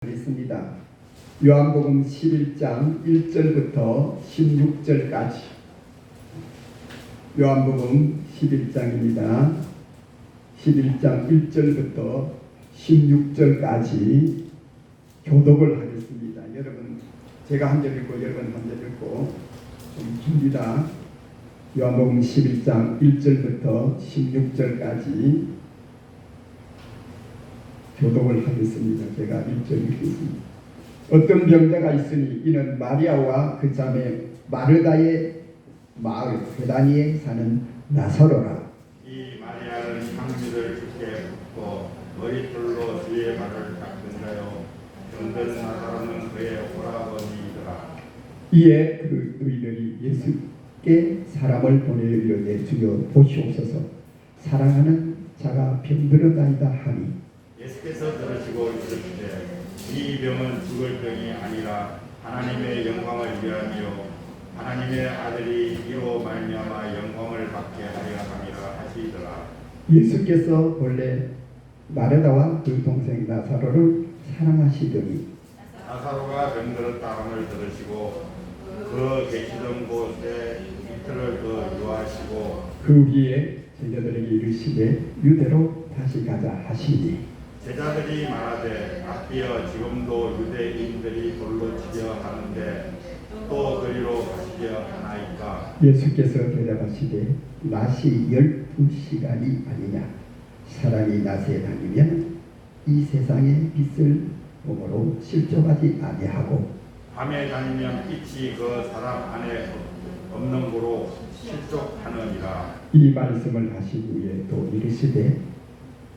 있습니다. 요한복음 11장 1절부터 16절까지 요한복음 11장입니다. 11장 1절부터 16절까지 교독을 하겠습니다. 여러분 제가 한 절 읽고 여러분 한 절 읽고 좀 깁니다. 요한복음 11장 1절부터 16절까지 교독을 하겠습니다. 제가 1절 읽겠습니다. 어떤 병자가 있으니 이는 마리아와 그 자매 마르다의 마을 베다니에 사는 나사로라. 이 마리아는 향유를 주께 붓고 머리털로 주의 발을 닦은다요. 병든 나사로는 그의 오라버니이더라. 이에 그 의인들이 예수께 사람을 보내어 이르되 주여 보시옵소서 사랑하는 자가 병들었나이다 하니 예수께서 들으시고 이르시되 이 병은 죽을 병이 아니라 하나님의 영광을 위함이요 하나님의 아들이 이로 말미암아 영광을 받게 하려 함이라 하시더라. 예수께서 본래 마르다와 그 동생 나사로를 사랑하시더니 나사로가 병들었다 함을 들으시고 그 계시던 곳에 이틀을 더 유하시고 그 위에 제자들에게 이르시되 유대로 다시 가자 하시니 제자들이 말하되 앞이여 지금도 유대인들이 돌로 치려 하는데 또 그리로 가시려 하나이까. 예수께서 대답하시되 낮이 12시간이 아니냐. 사람이 낮에 다니면 이 세상의 빛을 보므로 실족하지 아니하고 밤에 다니면 빛이 그 사람 안에 없는 고로 실족하느니라. 이 말씀을 하신 후에 또 이르시되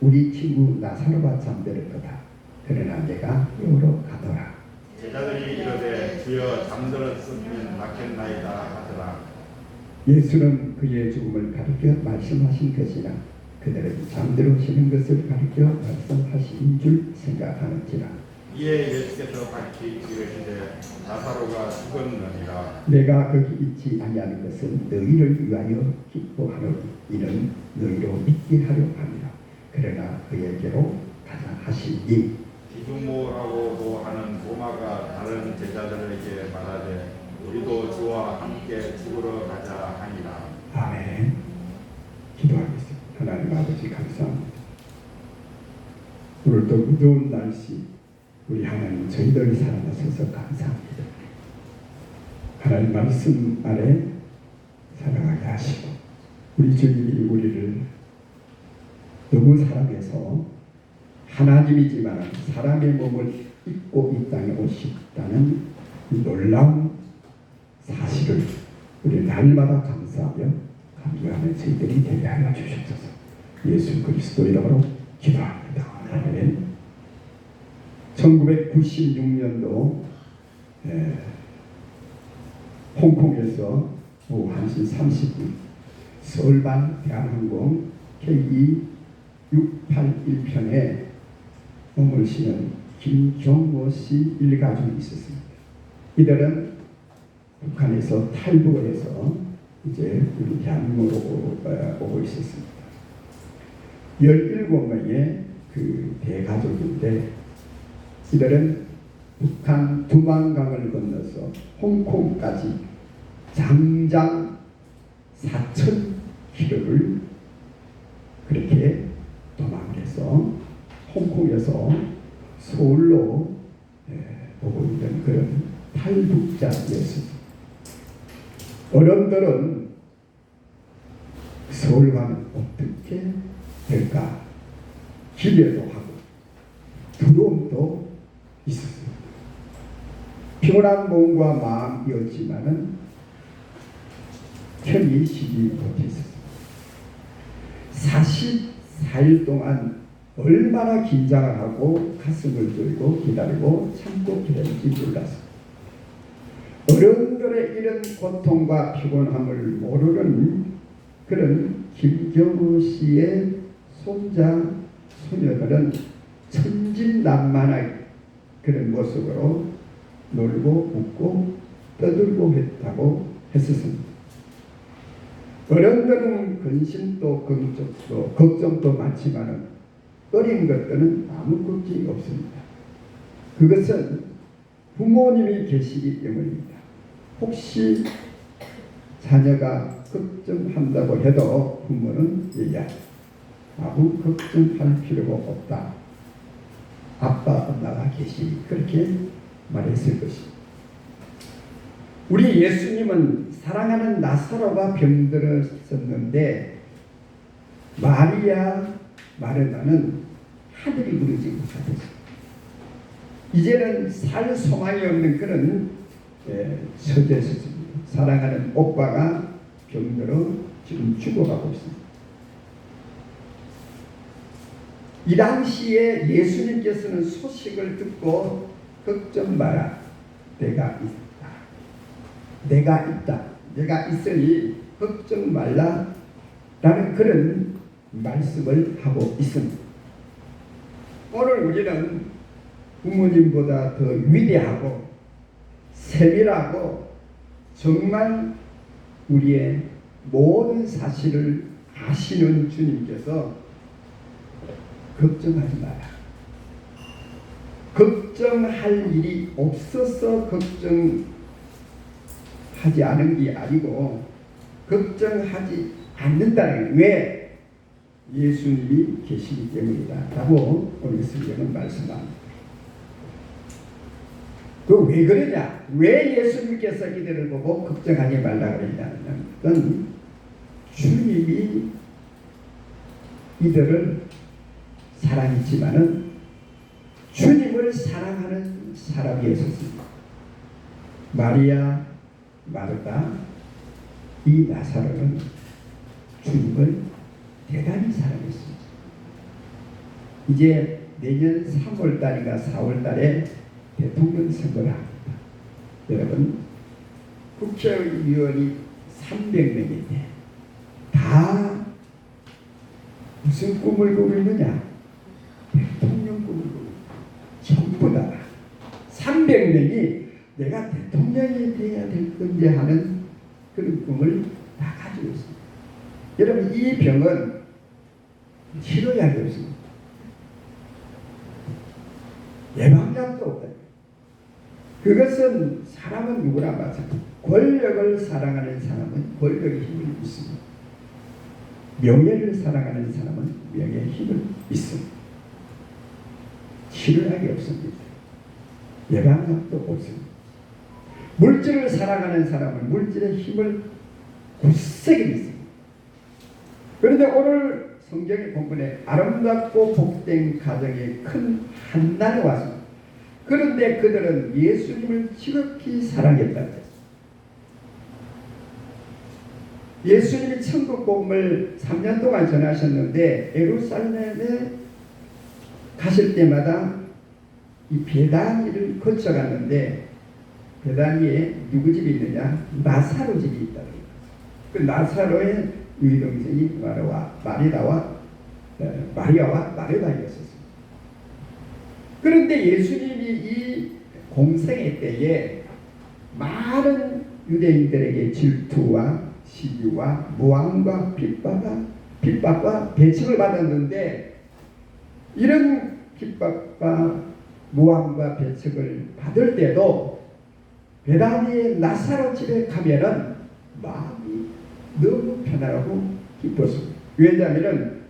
우리 친구 나사로가 잠들었도다. 그러나 내가 깨우러 가더라. 제자들이 이르되 주여 잠들었으면 낫겠나이다 하더라. 예수는 그의 죽음을 가리켜 말씀하신 것이나 그들은 잠들으시는 것을 가리켜 말씀하신 줄 생각하는지라. 이에 예수께서 밝히 이르시되 나사로가 죽었느니라. 내가 거기 있지 아니하는 것은 너희를 위하여 기뻐하노니 이는 너희로 믿게 하려 함이라. 그러나 그에게로 가자 하시니 디두모라고도 하는 도마가 다른 제자들에게 말하되 우리도 주와 함께 죽으러 가자 하니라. 아멘. 기도하겠습니다. 하나님 아버지 감사합니다. 오늘도 무더운 날씨 우리 하나님 저희들 살아나셔서 감사합니다. 하나님 말씀 아래 살아가게 하시고 우리 주님이 우리를 너무 사랑해서 하나님이지만 사람의 몸을 입고 이 땅에 오셨다는 놀라운 사실을 우리 날마다 감사하며 감사하는 저희들이 되게 하여 주옵소서. 예수 그리스도 이름으로 기도합니다. 아멘. 1996년도 홍콩에서 오후 1시 30분 서울반 대한항공 KE 681편에 몸을 실은 김종모 씨 일가족이 있었습니다. 이들은 북한에서 탈북해서 이제 우리 대한민국으로 오고 있었습니다. 17명의 그 대가족인데 이들은 북한 두만강을 건너서 홍콩까지 장장 4,000km를 그렇게 도망을 해서 홍콩에서 서울로 오고 있는 그런 탈북자였습니다. 어른들은 서울 가면 어떻게 될까 기대도 하고 두려움도 있었습니다. 평온한 몸과 마음이었지만은 편히 쉬지 못했습니다. 44일 동안 얼마나 긴장을 하고 가슴을 들고 기다리고 참고 기다릴지 몰랐습니다. 어른들의 이런 고통과 피곤함을 모르는 그런 김경우 씨의 손자 소녀들은 천진난만한 그런 모습으로 놀고 웃고 떠들고 했다고 했었습니다. 어른들은 근심도 걱정도 많지만 어린 것들은 아무 걱정이 없습니다. 그것은 부모님이 계시기 때문입니다. 혹시 자녀가 걱정한다고 해도 부모는 아무 걱정할 필요가 없다. 아빠, 엄마가 계시니 그렇게 말했을 것입니다. 우리 예수님은 사랑하는 나사로가 병들었었는데 마리아, 마르다는 하늘이 무너지고 못하셨습니다. 이제는 살 소망이 없는 그런 처지였습니다. 사랑하는 오빠가 병들어 지금 죽어가고 있습니다. 이 당시에 예수님께서는 소식을 듣고 걱정 마라. 내가 있다. 내가 있다. 내가 있으니 걱정 말라. 라는 그런 말씀을 하고 있습니다. 오늘 우리는 부모님보다 더 위대하고 세밀하고 정말 우리의 모든 사실을 아시는 주님께서 걱정하지 마라. 걱정할 일이 없어서 걱정하지 않은 게 아니고 걱정하지 않는다는 게 왜? 예수님이 계시기 때문이다 라고 오늘 성경은 말씀합니다. 그 왜 그러냐? 왜 예수님께서 이들을 보고 걱정하지 말라 그러냐면 그건 주님이 이들을 사랑했지만은 주님을 사랑하는 사람이었습니다. 마리아, 마르다, 이 나사로는 주님을 대단히 사랑했습니다. 이제 내년 3월달인가 4월달에 대통령 선거를 합니다. 여러분, 국회의원이 300명인데 다 무슨 꿈을 꾸고 있느냐? 대통령 꿈을 꾸고 전부 다 300명이 내가 대통령이 되어야 될 건데 하는 그런 꿈을 다 가지고 있습니다. 여러분, 이 병은 치료약이 없습니다. 예방약도 없다. 그것은 사람은 누구나 마찬가지. 권력을 사랑하는 사람은 권력의 힘을 믿습니다. 명예를 사랑하는 사람은 명예의 힘을 믿습니다. 치료약이 없습니다. 예방약도 없습니다. 물질을 사랑하는 사람은 물질의 힘을 굳세게 믿습니다. 그런데 오늘 성경의 본문에 아름답고 복된 가정에 큰 한난이 왔습니다. 그런데 그들은 예수님을 지극히 사랑했다고 했습니다. 예수님이 천국 복음을 3년 동안 전하셨는데 예루살렘에 가실 때마다 이 베다니를 거쳐갔는데 베다니에 누구 집이 있느냐? 나사로 집이 있다고 해요. 그 나사로의 유동생이 마리아와 마르다였었습니다. 그런데 예수님이 이 공생의 때에 많은 유대인들에게 질투와 시기와 모함과 핍박과 배척을 받았는데 이런 핍박과 모함과 배척을 받을 때도 베다니의 나사로 집에 가면은 마음이 너무 편안하고 기뻤습니다. 왜냐하면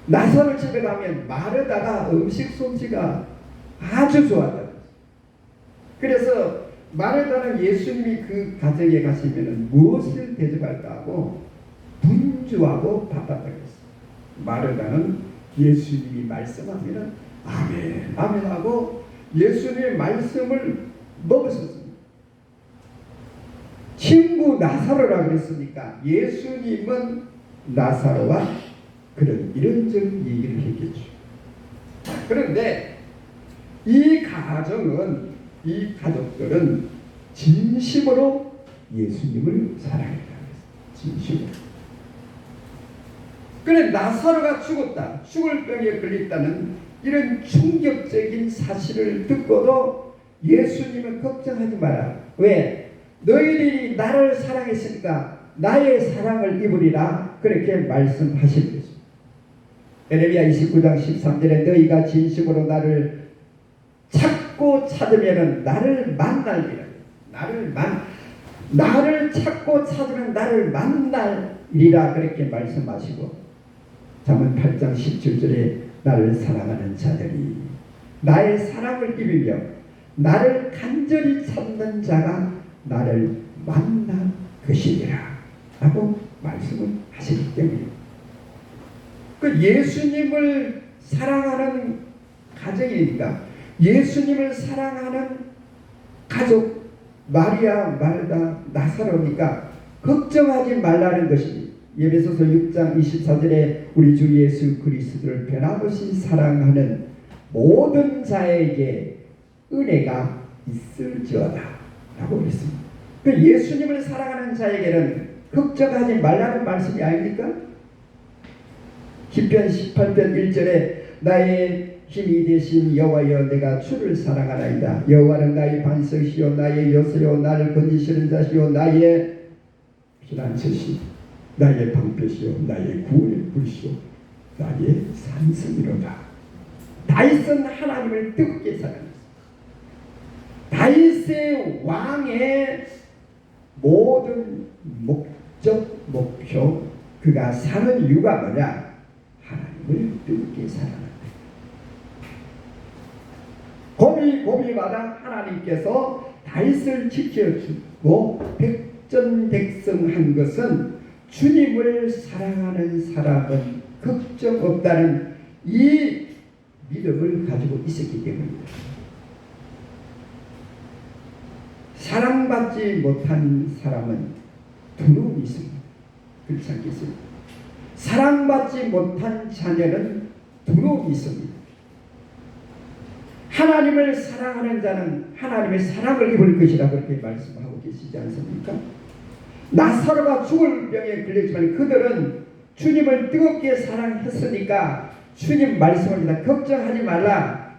나사로 집에 가면 마르다가 음식 솜씨가 아주 좋았다. 그래서 마르다는 예수님이 그 가정에 가시면 무엇을 대접할까 하고 분주하고 바빴다고 했어요. 마르다는 예수님이 말씀하면 아멘 아멘 하고 예수님의 말씀을 먹었었습니다. 친구 나사로라 그랬으니까 예수님은 나사로와 그런 이런저런 얘기를 했겠죠. 그런데 이 가족들은 진심으로 예수님을 사랑했다. 진심으로. 그래 나사로가 죽었다. 죽을 병에 걸렸다는 이런 충격적인 사실을 듣고도 예수님은 걱정하지 마라. 왜? 너희들이 나를 사랑했으니까 나의 사랑을 입으리라. 그렇게 말씀하신 것입니다. 에레미야 29장 13절에 너희가 진심으로 나를 찾고 찾으면은 나를 만날리라. 나를 찾고 찾으면 나를 만날리라 그렇게 말씀하시고 잠언 8장 17절에 나를 사랑하는 자들이 나의 사랑을 입으며 나를 간절히 찾는 자가 나를 만날 것이니라 라고 말씀을 하시기 때문에 그 예수님을 사랑하는 가정이니까 예수님을 사랑하는 가족 마리아, 마르다, 나사로니까 걱정하지 말라는 것입니다. 에베소서 6장 24절에 우리 주 예수 그리스도를 변함없이 사랑하는 모든 자에게 은혜가 있을지어다 라고 했습니다. 그 예수님을 사랑하는 자에게는 걱정하지 말라는 말씀이 아닙니까? 시편 18편 1절에 나의 힘이 되신 여호와여 내가 주를 사랑하나이다. 여호와는 나의 반석이시요 나의 요새요 나를 건지시는 자시요 나의 피난처시 나의 방패시요 나의 구원의 불시요 나의 산성이로다. 다윗은 하나님을 뜨겁게 사랑했습니다. 다윗의 왕의 모든 목적 목표 그가 사는 이유가 뭐냐? 하나님을 뜨겁게 사랑한다. 고비마다 하나님께서 다윗을 지켜주고 백전백승한 것은 주님을 사랑하는 사람은 걱정 없다는 이 믿음을 가지고 있었기 때문입니다. 사랑받지 못한 사람은 두려움이 있습니다. 그렇지 않겠습니까? 사랑받지 못한 자녀는 두려움이 있습니다. 하나님을 사랑하는 자는 하나님의 사랑을 입을 것이라 그렇게 말씀하고 계시지 않습니까? 나사로가 죽을 병에 걸렸지만 그들은 주님을 뜨겁게 사랑했으니까 주님 말씀합니다. 걱정하지 말라.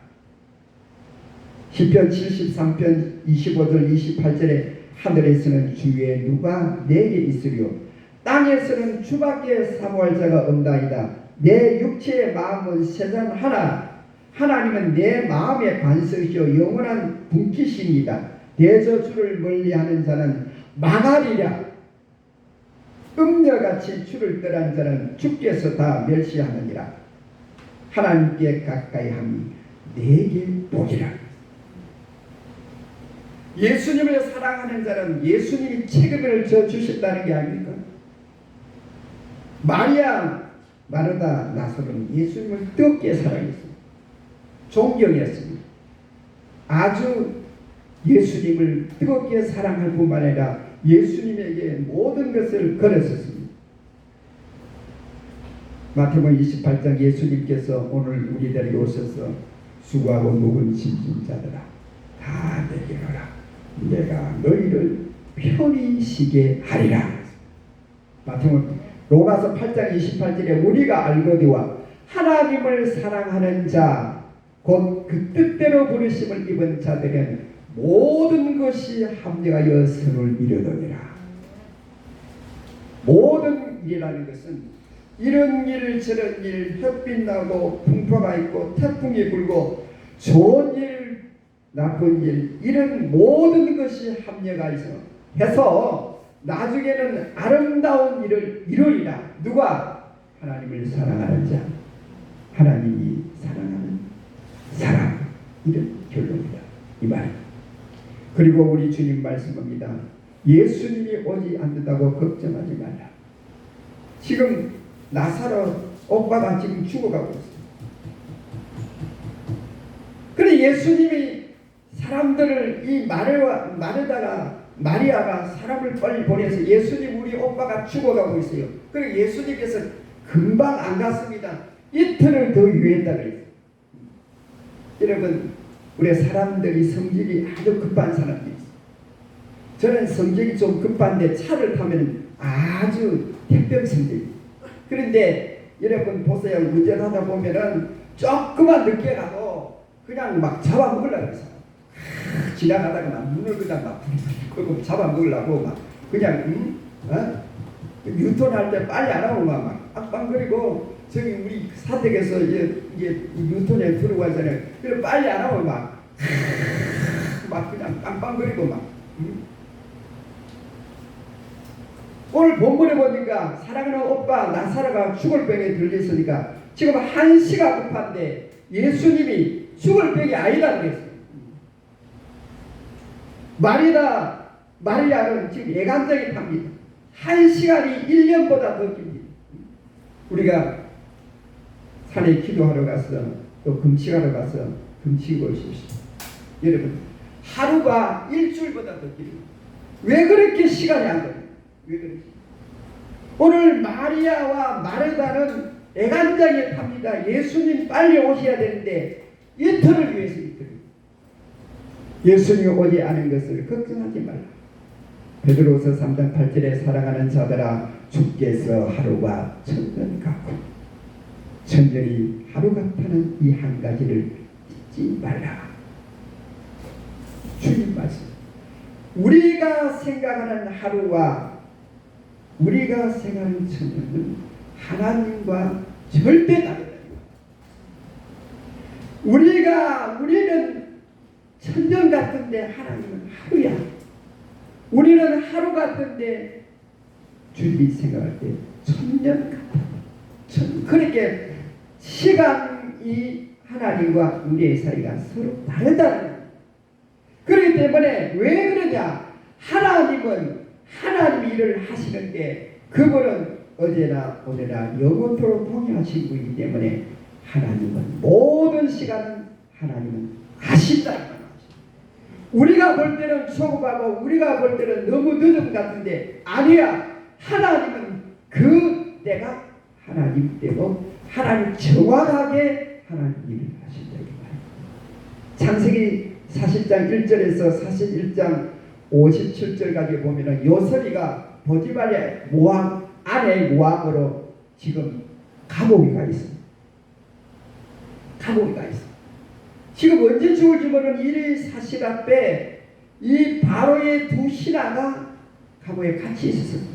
시편 73편 25절 28절에 하늘에서는 주의 누가 내게 있으리요 땅에서는 주밖에 사모할 자가 없나이다. 내 육체의 마음은 세상 하나님은 내 마음의 반석이요 영원한 분기시입니다. 대저주를 멀리하는 자는 망하리라. 음녀같이 주를 떠난 자는 주께서 다 멸시하느니라. 하나님께 가까이 함이 내게 복이라. 예수님을 사랑하는 자는 예수님이 책임을 져 주신다는 게 아닙니까? 마리아, 마르다, 나사로는 예수님을 뜨겁게 사랑했습니다. 존경했습니다. 아주 예수님을 뜨겁게 사랑할 뿐만 아니라 예수님에게 모든 것을 걸었었습니다. 마태복음 28장 예수님께서 오늘 우리들에게 오셔서 수고하고 무거운 짐진 자들아 다 내게 오라. 내가 너희를 편히 쉬게 하리라. 마태복음 로마서 8장 28절에 우리가 알거니와 하나님을 사랑하는 자 곧 그 뜻대로 부르심을 입은 자들은 모든 것이 합력하여 선을 이루느니라. 모든 일이라는 것은 이런 일 저런 일 햇빛 나고 풍파가 있고 태풍이 불고 좋은 일 나쁜 일 이런 모든 것이 합력하여서 나중에는 아름다운 일을 이루리라. 누가? 하나님을 사랑하는 자, 하나님이 사랑하는 사람. 이런 결론이다 이 말입니다. 그리고 우리 주님 말씀합니다. 예수님이 오지 않는다고 걱정하지 말라. 지금 나사로 오빠가 지금 죽어가고 있습니다. 그런데 예수님이 사람들을 이 마리아가 사람을 빨리 보내서 예수님 우리 오빠가 죽어가고 있어요. 그리고 예수님께서 금방 안 갔습니다. 이틀을 더 유했다 그랬어요. 여러분 우리 사람들이 성질이 아주 급한 사람들이 있어요. 저는 성질이 좀 급한데 차를 타면 아주 택병 성질. 그런데 여러분 보세요. 운전하다 보면은 조금만 늦게 가도 그냥 막 잡아먹으려고 해서 지나가다가 막 눈을 그냥 막 끄고 잡아먹으려고 막 그냥 유턴할 때 빨리 안 하고 막 빵빵거리고 저기 우리 사택에서 이제 유턴에 들어가잖아요. 그래 빨리 안 하고 막 빵빵거리고 막. 오늘 본문에 보니까 사랑하는 오빠 나사로가 죽을 병에 들렸으니까 지금 한시가 급한데 예수님이 죽을 병이 아니다 그랬어요. 마리아는 지금 애간장이 팝니다. 1시간이 1년보다 더 깁니다. 우리가 산에 기도하러 가서 또 금식하러 가서 금식을 오십시오. 여러분 하루가 일주일보다 더 깁니다. 왜 그렇게 시간이 안 걸려요? 왜 그렇게? 오늘 마리아와 마르다는 애간장에 팝니다. 예수님 빨리 오셔야 되는데 이틀을 위해서 이틀. 예수님이 오지 않은 것을 걱정하지 말라. 베드로서 3장 8절에 사랑하는 자들아 주께서 하루가 천년 같고 천년이 하루 같다는 이 한 가지를 잊지 말라. 주님 말씀. 우리가 생각하는 하루와 우리가 생각하는 천년은 하나님과 절대 다르다. 우리는 천년 같은데 하나님은 하루야. 우리는 하루 같은데 주님이 생각할 때 천년 같다. 그렇게 시간이 하나님과 우리의 사이가 서로 다르다는 거예요. 그렇기 때문에 왜 그러냐? 하나님은 하나님 일을 하시는데 그분은 어제나 오늘나 영원토록 동행하신 분이기 때문에 하나님은 모든 시간은 하나님은 아신다. 우리가 볼 때는 초급하고 우리가 볼 때는 너무 늦은 같은데 아니야. 하나님은 그 때가 하나님 때고 하나님 정확하게 하나님 일을 하신다. 창세기 40장 1절에서 41장 57절까지 보면은 요셉이가 보디발의 모함 아내의 모함으로 지금 감옥에 가 있습니다. 감옥에 가 있습니다. 지금 언제 죽을지 모르는 이 사실 앞에 이 바로의 두 신하가 감옥에 같이 있었습니다.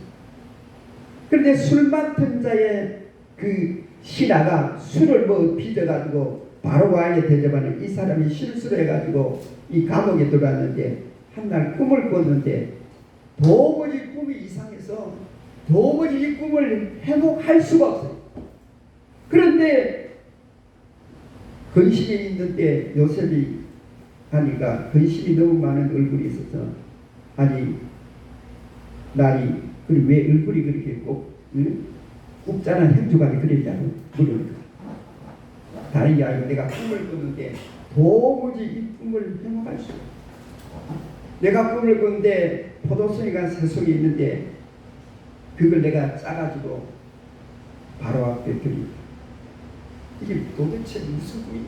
그런데 술 맡은 자의 그 신하가 술을 빚어가지고 바로 왕에 대접하는 이 사람이 실수를 해가지고 이 감옥에 들어왔는데 한날 꿈을 꿨는데 도무지 꿈이 이상해서 도무지 이 꿈을 회복할 수가 없어요. 그런데 근심이 있는데 요셉이 하니까 근심이 너무 많은 얼굴이 있어서 아니 날이 왜 얼굴이 그렇게 꾹자란 행주관이 그랬냐고 물으니까 다른 게 아니고 내가 꿈을 꿨는데 도무지 이 꿈을 회복할 수 없어. 내가 꿈을 꿨는데 포도송이가 새송이 있는데 그걸 내가 짜가지고 바로 앞에 드립니다. 이게 도대체 무슨 꿈이냐?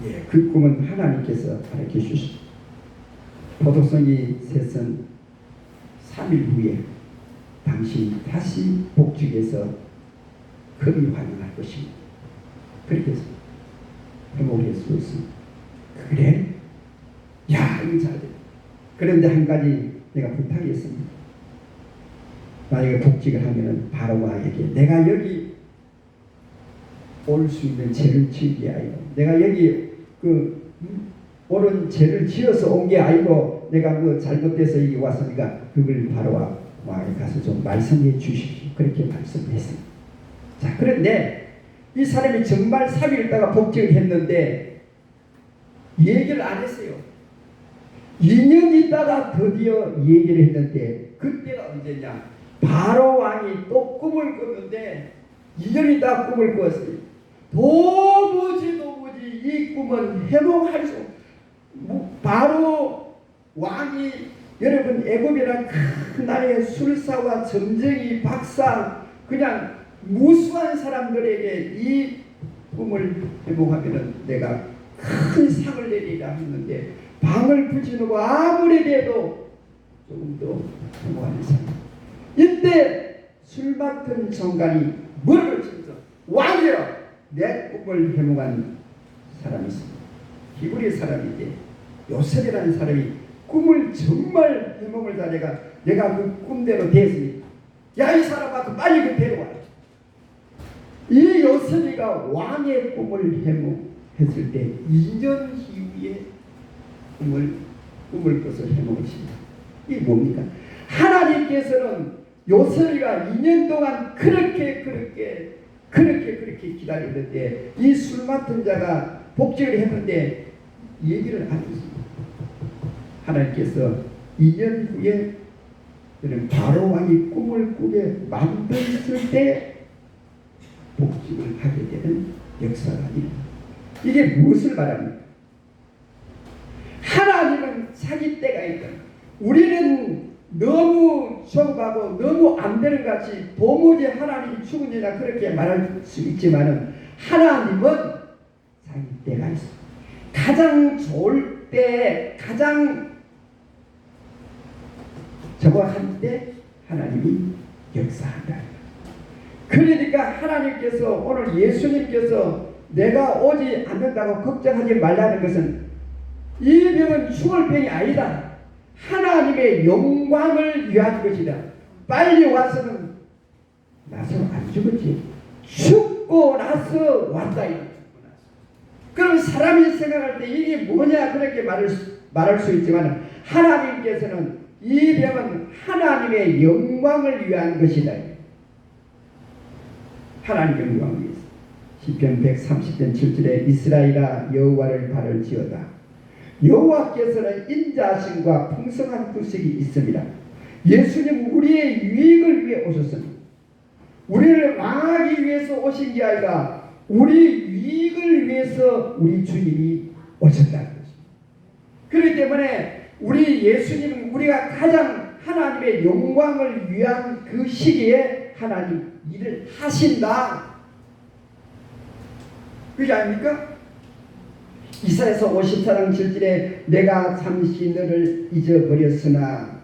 예, 그 꿈은 하나님께서 가르쳐 주십니다. 포도송이 셋은 3일 후에 당신이 다시 복죽에서 금이 환영할 것입니다. 그렇게 해서 회복할 수 있습니다. 그래? 야, 이거 잘 돼. 그런데 한 가지 내가 부탁이 있습니다. 만약에 복직을 하면은 바로 왕에게 내가 여기 올 수 있는 죄를 지은 게 아니고 내가 여기 옳은 죄를 지어서 온 게 아니고 내가 잘못돼서 여기 왔으니까 그걸 바로 왕에 가서 좀 말씀해 주십시오. 그렇게 말씀했습니다. 자, 그런데 이 사람이 정말 3일 있다가 복직을 했는데 얘기를 안 했어요. 2년 있다가 드디어 얘기를 했는데 그때가 언제냐? 바로 왕이 또 꿈을 꿨는데 2년 있다가 꿈을 꿨어요. 도무지 이 꿈은 회복할 수 바로 왕이 여러분 애굽이란 큰 나라의 술사와 점쟁이 박사 그냥 무수한 사람들에게 이 꿈을 회복하면은 내가 큰 상을 내리라 했는데 방을 붙이고 아무리 돼도 조금 더 회복하는 사람. 이때 술 맡은 정관이 무릎을 치면서 왕이여 내 꿈을 회복한 사람이 있습니다. 히브리 사람인데 요셉이라는 사람이 꿈을 정말 회복을 다 내가 그 꿈대로 됐으니 야 이 사람아 빨리 그 데려와. 이 요셉이가 왕의 꿈을 회복했을 때 2년 이후에 꿈을 꿈을 꿔서 해먹으신다. 이게 뭡니까? 하나님께서는 요셉이가 2년 동안 그렇게 기다렸는데 이 술 맡은 자가 복직을 했는데 얘기를 안 했습니다. 하나님께서 2년 후에 그는 바로 왕이 꿈을 꾸게 만들었을 때 복직을 하게 되는 역사가 있습니다. 이게 무엇을 말합니까? 하나님은 자기 때가 있다. 우리는 너무 조급하고 너무 안 되는 것 같이 도무지 하나님이 죽으느냐 그렇게 말할 수 있지만은 하나님은 자기 때가 있어. 가장 좋을 때, 가장 정확한 때 하나님이 역사한다. 그러니까 하나님께서 오늘 예수님께서 내가 오지 않는다고 걱정하지 말라는 것은 이 병은 죽을 병이 아니다. 하나님의 영광을 위한 것이다. 빨리 와서는 나서 안 죽었지. 죽고 나서 왔다. 그럼 사람이 생각할 때 이게 뭐냐 그렇게 말할 수 있지만 하나님께서는 이 병은 하나님의 영광을 위한 것이다. 하나님의 영광을 위해서. 시편 130편 7절에 이스라엘아 여호와를 바를지어다. 여호와께서는 인자하심과 풍성한 구속이 있습니다. 예수님 우리의 유익을 위해 오셨습니다. 우리를 망하기 위해서 오신 게 아니라 우리 유익을 위해서 우리 주님이 오셨다는 것입니다. 그렇기 때문에 우리 예수님은 우리가 가장 하나님의 영광을 위한 그 시기에 하나님 일을 하신다. 그게 아닙니까? 이사야서 54장 7절에 내가 잠시 너를 잊어버렸으나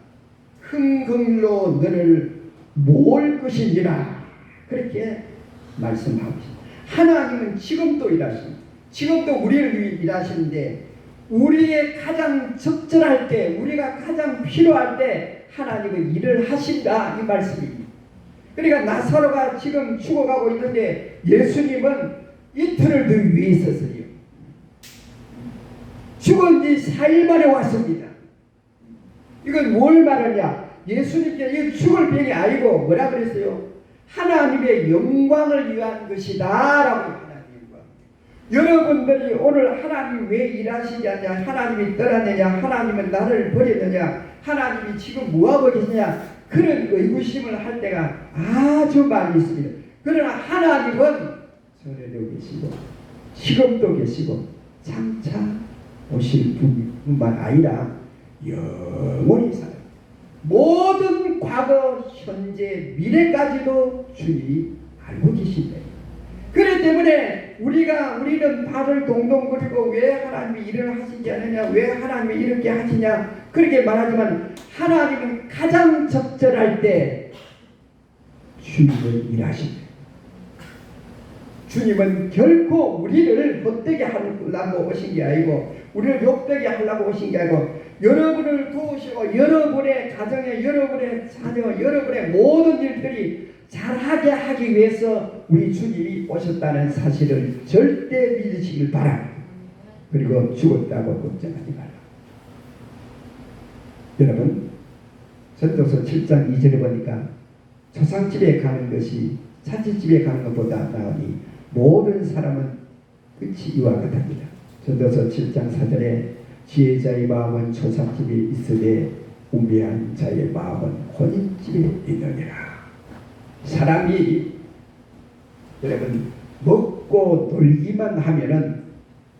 흥금으로 너를 모을 것이니라 그렇게 말씀하고 있습니다. 하나님은 지금도 일하십니다. 지금도 우리를 위해 일하시는데 우리의 가장 적절할 때 우리가 가장 필요할 때 하나님은 일을 하신다 이 말씀입니다. 그러니까 나사로가 지금 죽어가고 있는데 예수님은 이틀을 더 위에 있었어요. 죽은 지 4일 만에 왔습니다. 이건 뭘 말하냐? 예수님께서 이 죽을 병이 아니고 뭐라 그랬어요? 하나님의 영광을 위한 것이다 라고 하나님의 영광. 여러분들이 오늘 하나님 왜 일하시지 않냐? 하나님이 떠났느냐? 하나님은 나를 버렸느냐? 하나님이 지금 뭐하고 계시냐? 그런 의구심을 할 때가 아주 많이 있습니다. 그러나 하나님은 전에도 계시고 지금도 계시고 장차 오실 분만 아니라 영원히 살아요. 모든 과거, 현재, 미래까지도 주님이 알고 계신다. 그렇기 때문에 우리는 발을 동동 거리고 왜 하나님이 일을 하시지 않느냐, 왜 하나님이 이렇게 하시냐 그렇게 말하지만 하나님은 가장 적절할 때 주님은 일하신다. 주님은 결코 우리를 헛되게 하려고 오신 게 아니고 우리를 욕되게 하려고 오신 게 아니고 여러분을 도우시고 여러분의 가정에 여러분의 자녀 여러분의 모든 일들이 잘하게 하기 위해서 우리 주님이 오셨다는 사실을 절대 믿으시길 바랍니다. 그리고 죽었다고 걱정하지 말라. 여러분 전도서 7장 2절에 보니까 초상집에 가는 것이 잔치집에 가는 것보다 나으니 모든 사람은 끝이 이와 같답니다. 전도서 7장 4절에 지혜자의 마음은 초상집에 있으되 우매한 자의 마음은 혼인집에 있느니라. 사람이 여러분 먹고 놀기만 하면은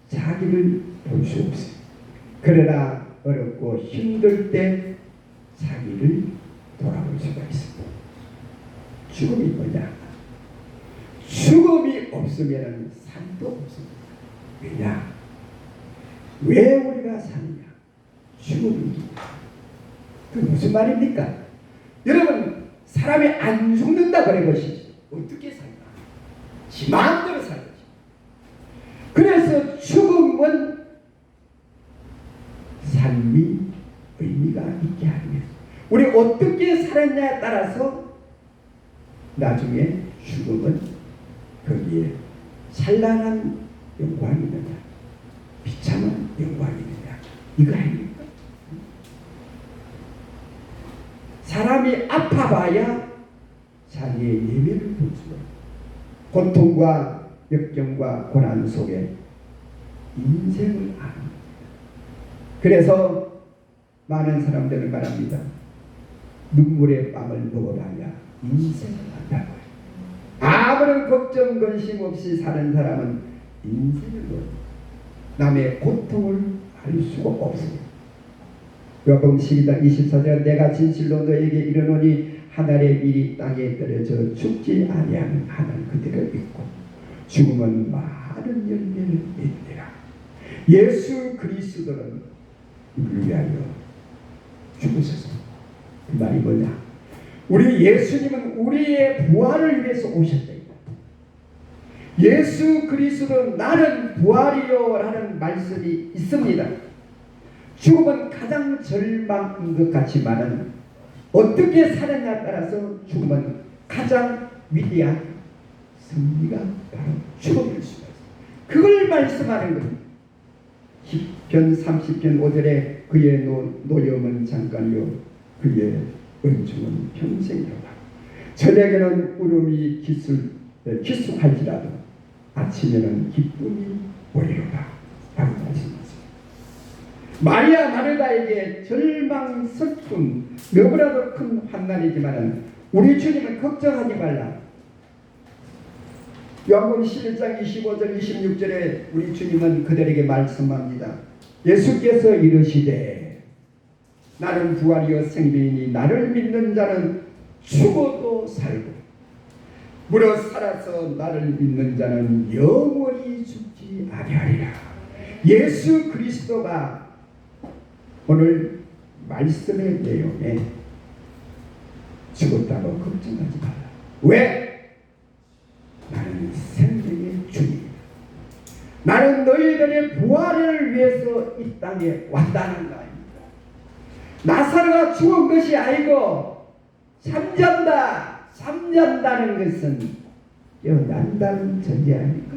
자기를 볼 수 없어요. 그러나 어렵고 힘들 때 자기를 돌아볼 수가 있습니다. 죽음이 뭐냐? 죽음이 없으면 삶도 없습니다. 왜냐? 왜 우리가 사느냐? 죽음이. 그 무슨 말입니까? 여러분 사람이 안 죽는다 그런 것이지 어떻게 살까? 지 마음대로 살지. 그래서 죽음은 삶이 의미가 있게 하기 위해서 우리 어떻게 살았냐에 따라서 나중에 죽음은 거기에 찬란한 영광이 있느냐 비참한 영광이 있느냐 이거 아닙니까? 사람이 아파봐야 자기의 예배를 볼 수가 있다. 고통과 역경과 고난 속에 인생을 아는. 그래서 많은 사람들은 말합니다. 눈물의 빵을 먹어봐야 인생을 안다고요. 아무런 걱정 근심 없이 사는 사람은 인생을 모릅니다. 남의 고통을 알 수가 없습니다. 요한복음 12장 24절 내가 진실로 너에게 이르노니 하늘의 밀이 땅에 떨어져 죽지 아니하는 하늘 그대로 있고 죽으면 많은 열매를 맺느니라. 예수 그리스도는 우리를 위하여 죽으셨습니다. 그 말이 뭐냐? 우리 예수님은 우리의 부활을 위해서 오셨다. 예수 그리스도 나는 부활이요 라는 말씀이 있습니다. 죽음은 가장 절망인 것 같지만은 어떻게 사느냐에 따라서 죽음은 가장 위대한 승리가 바로 죽음일 수가 있습니다. 그걸 말씀하는 겁니다. 10편 30편 5절에 그의 노염은 잠깐이요 그의 은총은 평생이로다. 저녁에는 울음이 기숙할지라도 아침에는 기쁨이 오리로다 라고 말씀하십니다. 마리아 마르다에게 절망 슬픔 너무나도 큰 환난이지만 우리 주님은 걱정하지 말라. 요한복음 11장 25절 26절에 우리 주님은 그들에게 말씀합니다. 예수께서 이르시되 나는 부활이요 생명이니 나를 믿는 자는 죽어도 살고 무릇 살아서 나를 믿는 자는 영원히 죽지 아니하리라. 예수 그리스도가 오늘 말씀의 내용에 죽었다고 걱정하지 말라. 왜? 나는 생명의 주님이다. 나는 너희들의 부활을 위해서 이 땅에 왔다는 거 아닙니다. 나사로가 죽은 것이 아니고 잠잔다. 잠잔다는 것은 깨어난다는 전제 아닙니까?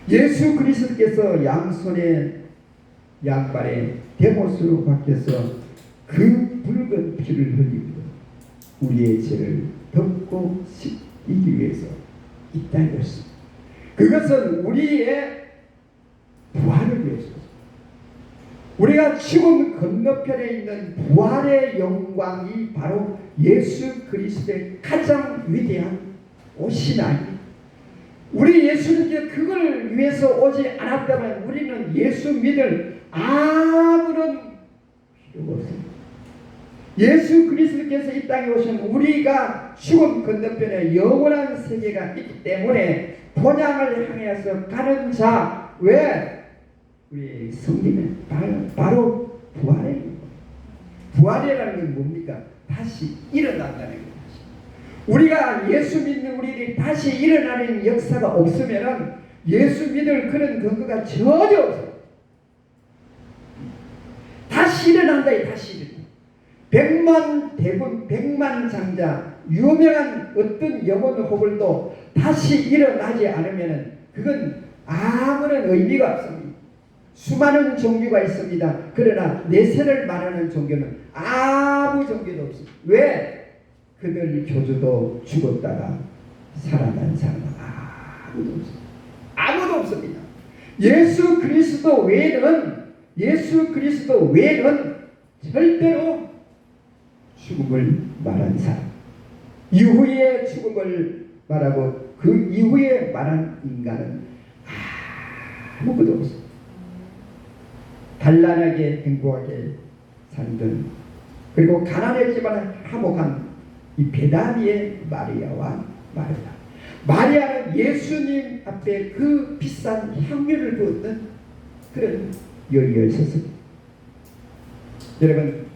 예수 그리스도께서 양손에 양발에 대못으로 박혀서 그 붉은 피를 흘리고 우리의 죄를 덮고 씻기 위해서 이 땅에 왔습니다. 그것은 우리의 부활을 위해서 우리가 죽음 건너편에 있는 부활의 영광이 바로 예수 그리스도의 가장 위대한 오신 아닙니다. 우리 예수님께 그걸 위해서 오지 않았다면 우리는 예수 믿을 아무런 필요가 없습니다. 예수 그리스도께서 이 땅에 오신 우리가 죽음 건너편에 영원한 세계가 있기 때문에 본향을 향해서 가는 자 왜? 우리 성님은 바로 부활이에요. 부활이라는 건 뭡니까? 다시 일어난다는 것입니다. 우리가 예수 믿는 우리들이 다시 일어나는 역사가 없으면 예수 믿을 그런 근거가 전혀 없어요. 다시 일어난다. 다시 일어난다. 백만장자 유명한 어떤 영혼 호불도 다시 일어나지 않으면 그건 아무런 의미가 없습니다. 수많은 종교가 있습니다. 그러나 내세를 말하는 종교는 아무 종교도 없습니다. 왜? 그들 교주도 죽었다가 살아난 사람은 아무도 없습니다. 아무도 없습니다. 예수 그리스도 외에는 절대로 죽음을 말한 사람, 이후에 죽음을 말하고 그 이후에 말한 인간은 아무것도 없습니다. 단란하게 행복하게 살던 그리고 가난했지만 화목한 이 베다니의 마리아와 마르다. 마리아는 예수님 앞에 그 비싼 향유를 부었던 그런 여인이었습니다. 여러분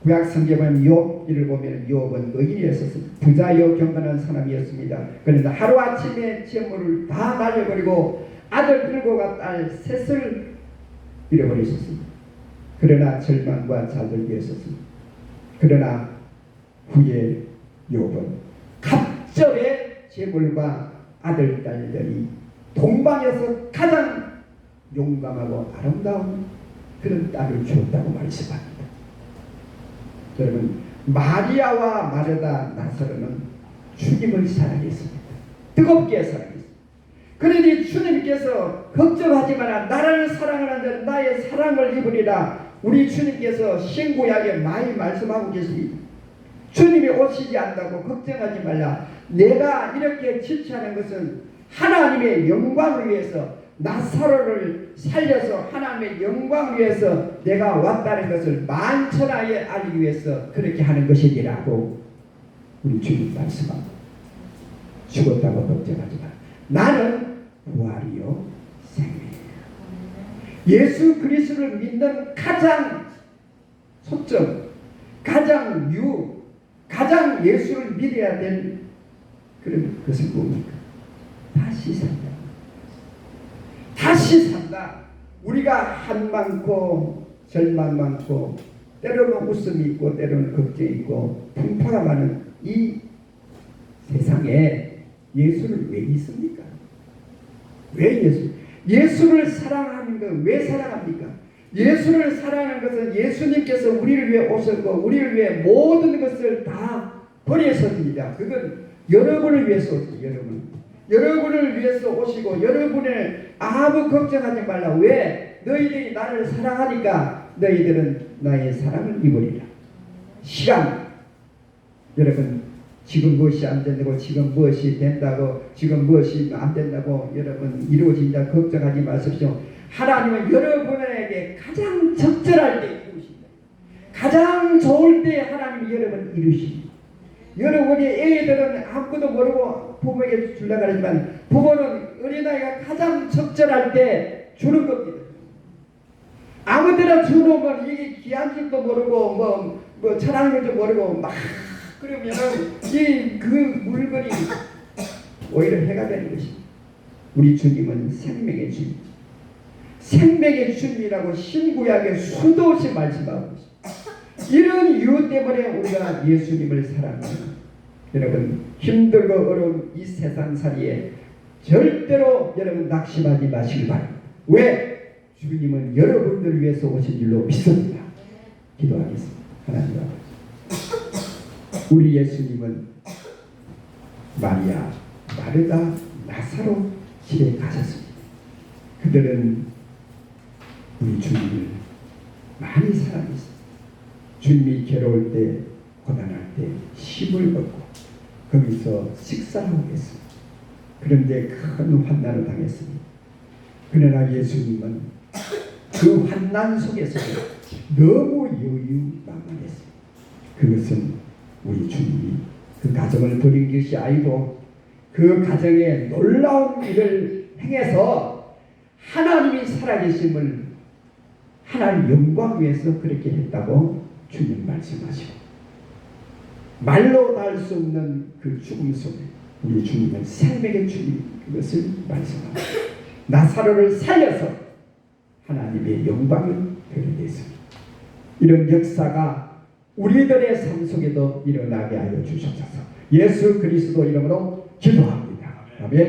구약 성경은 욥을 보면 욥은 의인이었습니다. 부자요 경건한 사람이었습니다. 그런데 하루아침에 재물을 다 날려버리고 아들 들고가 딸 셋을 잃어버리셨습니다. 그러나 절망과 좌절이 있었습니다. 그러나 후에 욥은 갑절의 재물과 아들 딸들이 동방에서 가장 용감하고 아름다운 그런 딸을 주었다고 말씀합니다. 여러분, 마리아와 마르다 나사로는 주님을 사랑했습니다. 뜨겁게 사랑했습니다. 그러니 주님께서 걱정하지 마라. 나를 사랑하는 자는 나의 사랑을 입으리라. 우리 주님께서 신구약에 많이 말씀하고 계십니다. 주님이 오시지 않는다고 걱정하지 말라. 내가 이렇게 지체하는 것은 하나님의 영광을 위해서, 나사로를 살려서 하나님의 영광을 위해서 내가 왔다는 것을 만천하에 알리기 위해서 그렇게 하는 것이니라고 우리 주님 말씀합니다. 죽었다고 걱정하지 마라. 나는 부활이요 생명이에요. 예수 그리스도를 믿는 가장 초점, 가장 가장 예수를 믿어야 될 그런 것은 뭡니까? 다시 산다. 다시 산다. 우리가 한 많고 절망 많고 때로는 웃음이 있고 때로는 걱정이 있고 풍파가 많은 이 세상에 예수를 왜 믿습니까? 왜 예수를 사랑하는 것 왜 사랑합니까? 예수를 사랑하는 것은 예수님께서 우리를 위해 오셨고 우리를 위해 모든 것을 다 버리셨습니다. 그건 여러분을 위해서 오셨어요. 여러분을 위해서 오시고 여러분을 아무 걱정하지 말라. 왜? 너희들이 나를 사랑하니까 너희들은 나의 사랑을 입으리라. 시간, 여러분, 지금 무엇이 안 된다고, 지금 무엇이 된다고, 지금 무엇이 안 된다고 여러분 이루어진다 걱정하지 마십시오. 하나님은 여러분에게 가장 적절할 때 이루십니다. 가장 좋을 때 하나님이 여러분을 이루십니다. 여러분이 애들은 아무것도 모르고 부모에게 주려고 하지만 부모는 어린아이가 가장 적절할 때 주는 겁니다. 아무 데나 주놓으면 이게 귀한 줄도 모르고 뭐 잘하는 줄도 모르고 막 그러면 그 물건이 오히려 해가 되는 것입니다. 우리 주님은 생명의 주님, 생명의 주님이라고 신구약에 수도 없이 말씀하고 있습니다. 이런 이유 때문에 우리가 예수님을 사랑합니다. 여러분, 힘들고 어려운 이 세상살이에 절대로 여러분 낙심하지 마시기 바랍니다. 왜? 주님은 여러분들을 위해서 오신 줄로 믿습니다. 기도하겠습니다. 하나님 아버지, 우리 예수님은 마리아, 마르다, 나사로 집에 가셨습니다. 그들은 우리 주님을 많이 사랑했습니다. 주님이 괴로울 때, 고난할 때 힘을 얻고 거기서 식사하고 했습니다. 그런데 큰 환난을 당했습니다. 그러나 예수님은 그 환난 속에서도 너무 여유만만했습니다. 그것은 우리 주님이 그 가정을 버린 것이 아니고 그 가정에 놀라운 일을 행해서 하나님이 살아계심을 하나님 영광 위해서 그렇게 했다고 주님 말씀하시고, 말로 닿을 수 없는 그 죽음 속에 우리 주님은 생명의 주님, 그것을 말씀합니다. 나사로를 살려서 하나님의 영광을 드러냈습니다. 이런 역사가 우리들의 삶 속에도 일어나게 하여 주셔서 예수 그리스도 이름으로 기도합니다. 아멘.